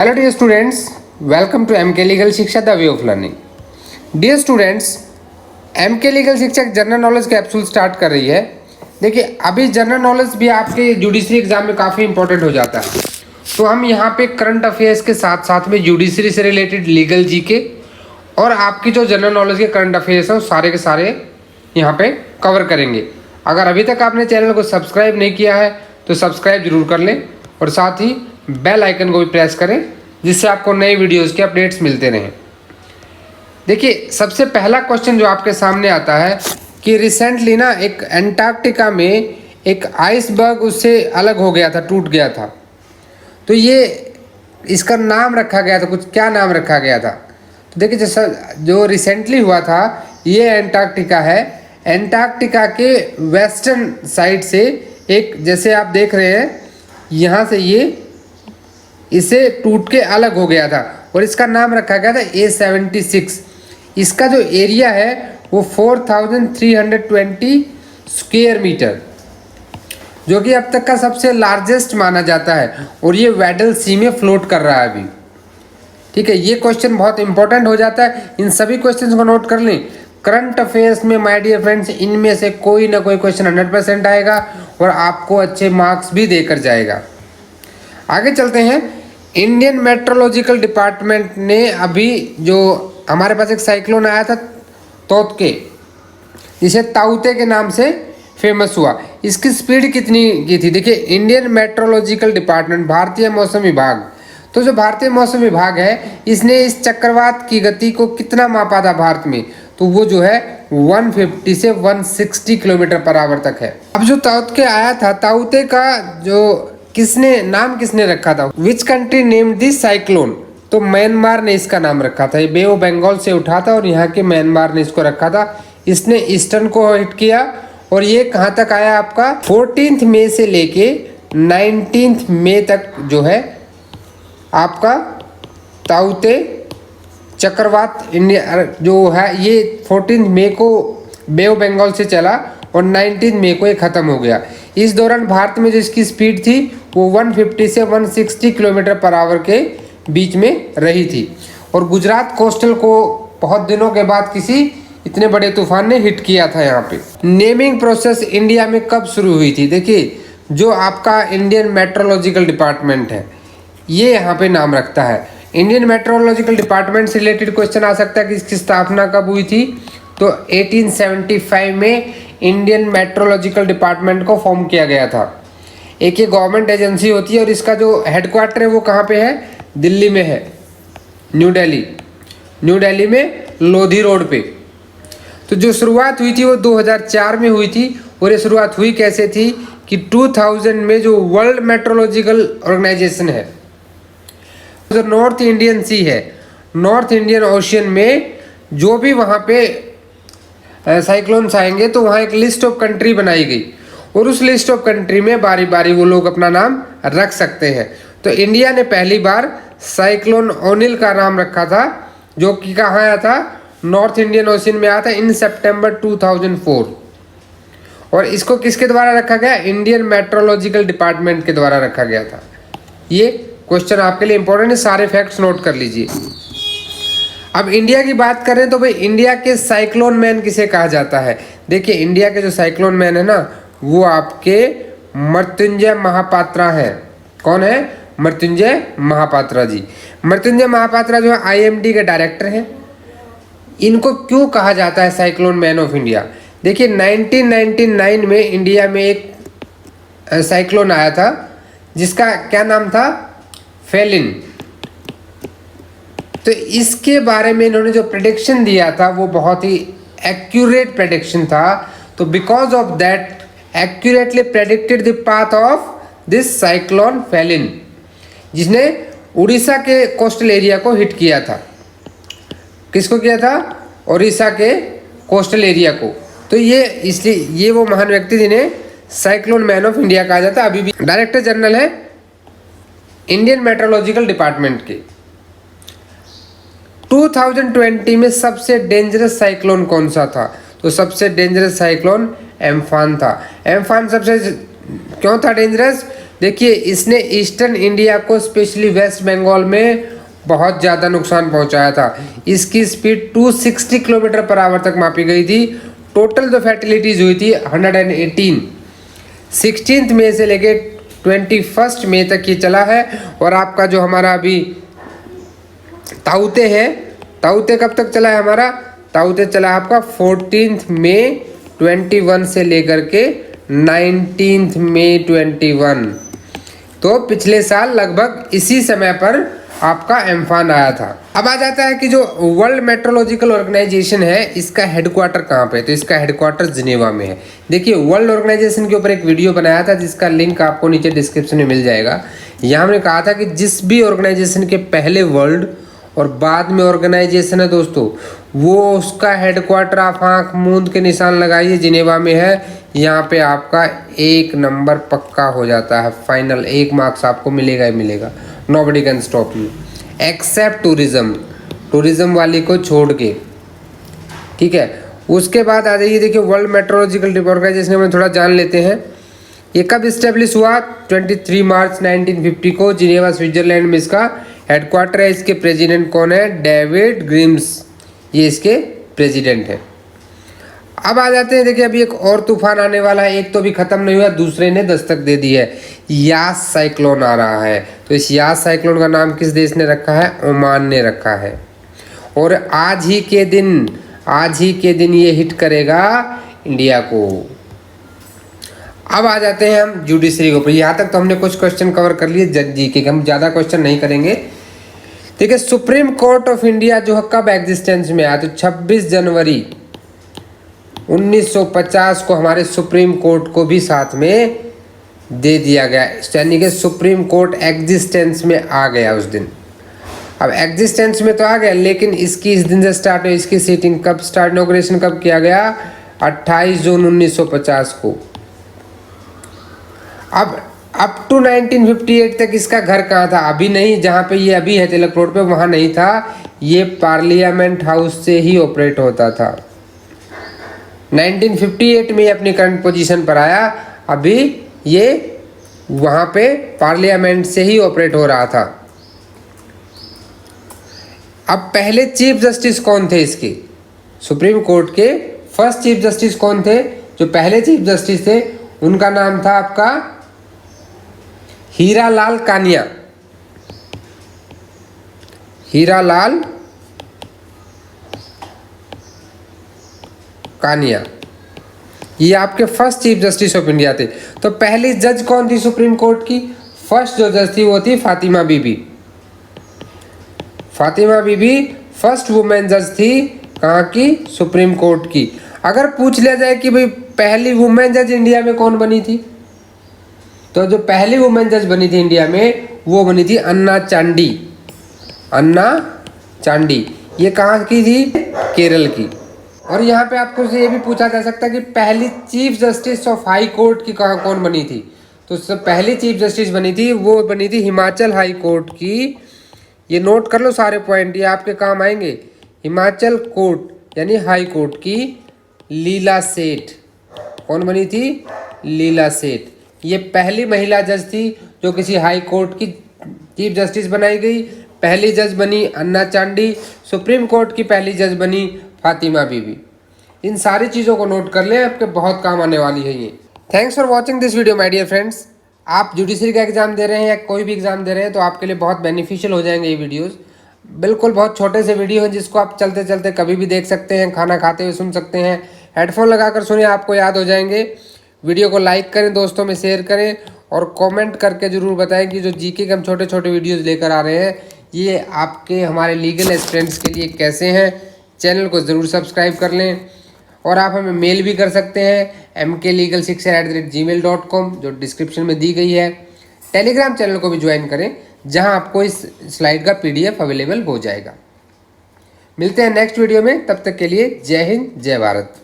Hello dear students, welcome to MK Legal शिक्षा the way of learning. Dear students, MK legal शिक्षक general knowledge capsule start कर रही है। देखिए, अभी जनरल नॉलेज भी आपके जुडिशरी एग्जाम में काफ़ी इंपॉर्टेंट हो जाता है, तो हम यहाँ पे करंट अफेयर्स के साथ साथ में जुडिशरी से रिलेटेड लीगल जीके और आपकी जो जनरल नॉलेज के करंट अफेयर्स हैं वो सारे के सारे यहाँ पे कवर करेंगे। अगर अभी तक आपने चैनल को सब्सक्राइब नहीं किया है तो सब्सक्राइब जरूर कर लें और साथ ही बेल आइकन को भी प्रेस करें, जिससे आपको नए वीडियोस के अपडेट्स मिलते रहें। देखिए, सबसे पहला क्वेश्चन जो आपके सामने आता है कि रिसेंटली ना एक एंटार्क्टिका में एक आइसबर्ग उससे अलग हो गया था, टूट गया था। तो ये इसका नाम रखा गया था, कुछ क्या नाम रखा गया था? तो देखिए, जैसा जो रिसेंटली हुआ था ये एंटार्क्टिका है। एंटार्क्टिका के वेस्टर्न साइड से एक, जैसे आप देख रहे हैं यहाँ से ये इसे टूट के अलग हो गया था और इसका नाम रखा गया था A76। इसका जो एरिया है वो 4320 स्क्वायर मीटर, जो कि अब तक का सबसे लार्जेस्ट माना जाता है और ये वेडल सी में फ्लोट कर रहा है अभी। ठीक है, ये क्वेश्चन बहुत इंपॉर्टेंट हो जाता है, इन सभी क्वेश्चंस को नोट कर लें। करंट अफेयर्स में माय डियर फ्रेंड्स इनमें से कोई ना कोई क्वेश्चन 100% आएगा और आपको अच्छे मार्क्स भी देकर जाएगा। आगे चलते हैं। इंडियन मेट्रोलॉजिकल डिपार्टमेंट ने अभी जो हमारे पास एक साइक्लोन आया था तोतके, जिसे ताउते के नाम से फेमस हुआ, इसकी स्पीड कितनी की थी? देखिए, इंडियन मेट्रोलॉजिकल डिपार्टमेंट, भारतीय मौसम विभाग, तो जो भारतीय मौसम विभाग है इसने इस चक्रवात की गति को कितना मापा था भारत में? तो वो जो है 150 से 160 किलोमीटर पर आवर तक है। अब जो ताउते आया था, ताउते का जो किसने रखा था? Which country named this cyclone? तो म्यांमार ने इसका नाम रखा था। ये बे ऑफ बंगाल से उठा था और यहाँ के म्यांमार ने इसको रखा था। इसने ईस्टर्न को हिट किया और ये कहाँ तक आया आपका? 14 मई से लेके 19 मई तक जो है आपका ताउते चक्रवात इंडिया जो है ये 14 मई को बे ऑफ बंगाल से चला और 19 मई को ये ख़त्म हो गया। इस दौरान भारत में जो इसकी स्पीड थी वो 150 से 160 किलोमीटर पर आवर के बीच में रही थी और गुजरात कोस्टल को बहुत दिनों के बाद किसी इतने बड़े तूफान ने हिट किया था यहाँ पे। नेमिंग प्रोसेस इंडिया में कब शुरू हुई थी? देखिए, जो आपका इंडियन मेट्रोलॉजिकल डिपार्टमेंट है ये यहाँ पे नाम रखता है। इंडियन मेट्रोलॉजिकल डिपार्टमेंट से रिलेटेड क्वेश्चन आ सकता है कि इसकी स्थापना कब हुई थी? तो 1875 में इंडियन मेट्रोलॉजिकल डिपार्टमेंट को फॉर्म किया गया था। एक ये गवर्नमेंट एजेंसी होती है और इसका जो हेडक्वार्टर है वो कहाँ पे है? दिल्ली में है, न्यू दिल्ली में लोधी रोड पे। तो जो शुरुआत हुई थी वो 2004 में हुई थी और ये शुरुआत हुई कैसे थी कि 2000 में जो वर्ल्ड मेट्रोलॉजिकल ऑर्गेनाइजेशन है, जो नॉर्थ इंडियन सी है, नॉर्थ इंडियन ओशियन में जो भी वहाँ पे साइक्लोन्स आएंगे तो वहाँ एक लिस्ट ऑफ कंट्री बनाई गई और उस लिस्ट ऑफ कंट्री में बारी बारी वो लोग अपना नाम रख सकते हैं। तो इंडिया ने पहली बार साइक्लोन ओनिल का नाम रखा था, जो कि कहाँ आया था? नॉर्थ इंडियन ओशियन में आया था इन सितंबर 2004। और इसको किसके द्वारा रखा गया? इंडियन मेट्रोलॉजिकल डिपार्टमेंट के द्वारा रखा गया था। ये क्वेश्चन आपके लिए इंपॉर्टेंट है, सारे फैक्ट्स नोट कर लीजिए। अब इंडिया की बात करें तो भाई इंडिया के साइक्लोन मैन किसे कहा जाता है? देखिए, इंडिया के जो साइक्लोन मैन है ना वो आपके मृत्युंजय महापात्रा है। कौन है? मृत्युंजय महापात्रा जी। मृत्युंजय महापात्रा जो है IMD के डायरेक्टर हैं। इनको क्यों कहा जाता है साइक्लोन मैन ऑफ इंडिया? देखिए, 1999 में इंडिया में एक साइक्लोन आया था जिसका क्या नाम था? फेलिन। तो इसके बारे में इन्होंने जो प्रेडिक्शन दिया था वो बहुत ही एक्यूरेट प्रेडिक्शन था। तो because of that accurately predicted the path of this cyclone Phelan, जिसने उड़ीसा के कोस्टल एरिया को हिट किया था। किसको किया था? उड़ीसा के कोस्टल एरिया को। तो ये इसलिए ये वो महान व्यक्ति जिन्हें साइक्लोन मैन ऑफ इंडिया कहा जाता है। अभी भी डायरेक्टर जनरल है इंडियन मेट्रोलॉजिकल डिपार्टमेंट के। 2020 में सबसे डेंजरस साइक्लोन कौन सा था? तो सबसे डेंजरस साइक्लोन एम्फान था। एम्फान सबसे क्यों था डेंजरस? देखिए इसने ईस्टर्न इंडिया को स्पेशली वेस्ट बंगाल में बहुत ज़्यादा नुकसान पहुंचाया था। इसकी स्पीड 260 किलोमीटर पर आवर तक मापी गई थी। टोटल जो फैटिलिटीज हुई थी 118। 16 मई से लेके 21 मई तक ये चला है। और आपका जो हमारा अभी ताउते है, ताउते कब तक चला है हमारा? ताउते चला आपका 14 मई 21 से लेकर के 19 मई 21। तो पिछले साल लगभग इसी समय पर आपका एम्फान आया था। अब आ जाता है कि जो वर्ल्ड मेट्रोलॉजिकल ऑर्गेनाइजेशन है इसका हेडक्वार्टर कहाँ पे? तो इसका हेडक्वार्टर जिनेवा में है। देखिए वर्ल्ड ऑर्गेनाइजेशन के ऊपर एक वीडियो बनाया था जिसका लिंक आपको नीचे डिस्क्रिप्शन में मिल जाएगा। यहाँ हमने कहा था कि जिस भी ऑर्गेनाइजेशन के पहले वर्ल्ड और बाद में ऑर्गेनाइजेशन है दोस्तों, वो उसका हेडक्वार्टर आप आँख मूंद के निशान लगाइए जिनेवा में है। यहाँ पे आपका 1 नंबर पक्का हो जाता है, फाइनल 1 मार्क्स आपको मिलेगा ही मिलेगा। Nobody can stop you except tourism, tourism वाली को छोड़ के, ठीक है। उसके बाद आ जाइए, देखिए वर्ल्ड मेट्रोलॉजिकल ऑर्गेनाइजेशन में थोड़ा जान लेते हैं। ये कब इस्टेब्लिश हुआ? 23 मार्च 1950 को जिनेवा स्विट्जरलैंड में इसका हेडक्वार्टर है। इसके प्रेसिडेंट कौन है? डेविड ग्रिम्स, ये इसके प्रेसिडेंट है। अब आ जाते हैं, देखिए अभी एक और तूफान आने वाला है। एक तो अभी खत्म नहीं हुआ, दूसरे ने दस्तक दे दी है। यास साइक्लोन आ रहा है। तो इस यास साइक्लोन का नाम किस देश ने रखा है? ओमान ने रखा है। और आज ही के दिन ये हिट करेगा इंडिया को। अब आ जाते हैं हम जुडिशरी के ऊपर। यहाँ तक तो हमने कुछ क्वेश्चन कवर कर लिए जज जी के, हम ज़्यादा क्वेश्चन नहीं करेंगे। देखिए सुप्रीम कोर्ट ऑफ इंडिया जो कब एग्जिस्टेंस में आया? तो 26 जनवरी 1950 को हमारे सुप्रीम कोर्ट को भी साथ में दे दिया गया, यानी कि सुप्रीम कोर्ट एग्जिस्टेंस में आ गया उस दिन। अब एग्जिस्टेंस में तो आ गया, लेकिन इसकी इस दिन से स्टार्ट हुई। इसकी सीटिंग कब स्टार्ट, इनॉग्रेशन कब किया गया? 28 जून 1950 को। अब अप टू 1958 तक इसका घर कहाँ था? अभी नहीं, जहाँ पे ये अभी है तिलक रोड पे, वहाँ नहीं था। ये पार्लियामेंट हाउस से ही ऑपरेट होता था। 1958 में अपनी करंट पोजीशन पर आया। अभी ये वहाँ पे पार्लियामेंट से ही ऑपरेट हो रहा था। अब पहले चीफ जस्टिस कौन थे इसके? सुप्रीम कोर्ट के फर्स्ट चीफ जस्टिस कौन थे? जो पहले चीफ जस्टिस थे उनका नाम था आपका हीरालाल कानिया। हीरालाल कानिया, ये आपके first chief justice of India थे। तो पहली जज कौन थी सुप्रीम कोर्ट की? फर्स्ट जो जज थी वो थी फातिमा बीबी। फातिमा बीबी फर्स्ट वुमेन जज थी, कहाँ की? सुप्रीम कोर्ट की। अगर पूछ लिया जाए कि भाई पहली वुमेन जज इंडिया में कौन बनी थी, तो जो पहली वुमेन जज बनी थी इंडिया में वो बनी थी अन्ना चांडी। अन्ना चांडी ये कहाँ की थी? केरल की। और यहाँ पे आपको ये भी पूछा जा सकता है कि पहली chief justice of high court की कौन बनी थी? तो पहली चीफ जस्टिस बनी थी, वो बनी थी हिमाचल हाई कोर्ट की। ये नोट कर लो सारे पॉइंट, ये आपके काम आएंगे। हिमाचल कोर्ट यानी हाई कोर्ट की लीला सेठ। कौन बनी थी? लीला सेठ। ये पहली महिला जज थी जो किसी हाई कोर्ट की चीफ जस्टिस बनाई गई। पहली जज बनी अन्ना चांडी। सुप्रीम कोर्ट की पहली जज बनी फातिमा बीबी। इन सारी चीज़ों को नोट कर लें, आपके बहुत काम आने वाली है ये। Thanks for watching this video my dear friends. आप जुडिशरी का एग्जाम दे रहे हैं या कोई भी एग्जाम दे रहे हैं तो आपके लिए बहुत बेनिफिशियल हो जाएंगे ये वीडियोस। बिल्कुल बहुत छोटे से वीडियो हैं जिसको आप चलते चलते कभी भी देख सकते हैं, खाना खाते हुए सुन सकते हैं, हेडफोन लगाकर सुनिए, आपको याद हो जाएंगे। वीडियो को लाइक करें, दोस्तों में शेयर करें और कमेंट करके ज़रूर बताएं कि जो जीके के हम छोटे छोटे वीडियोस लेकर आ रहे हैं ये आपके हमारे लीगल एस्पिरेंट्स के लिए कैसे हैं। चैनल को ज़रूर सब्सक्राइब कर लें और आप हमें मेल भी कर सकते हैं mklegalshiksha@gmail.com जो डिस्क्रिप्शन में दी गई है। टेलीग्राम चैनल को भी ज्वाइन करें जहां आपको इस स्लाइड का PDF अवेलेबल हो जाएगा। मिलते हैं नेक्स्ट वीडियो में, तब तक के लिए जय हिंद जय भारत।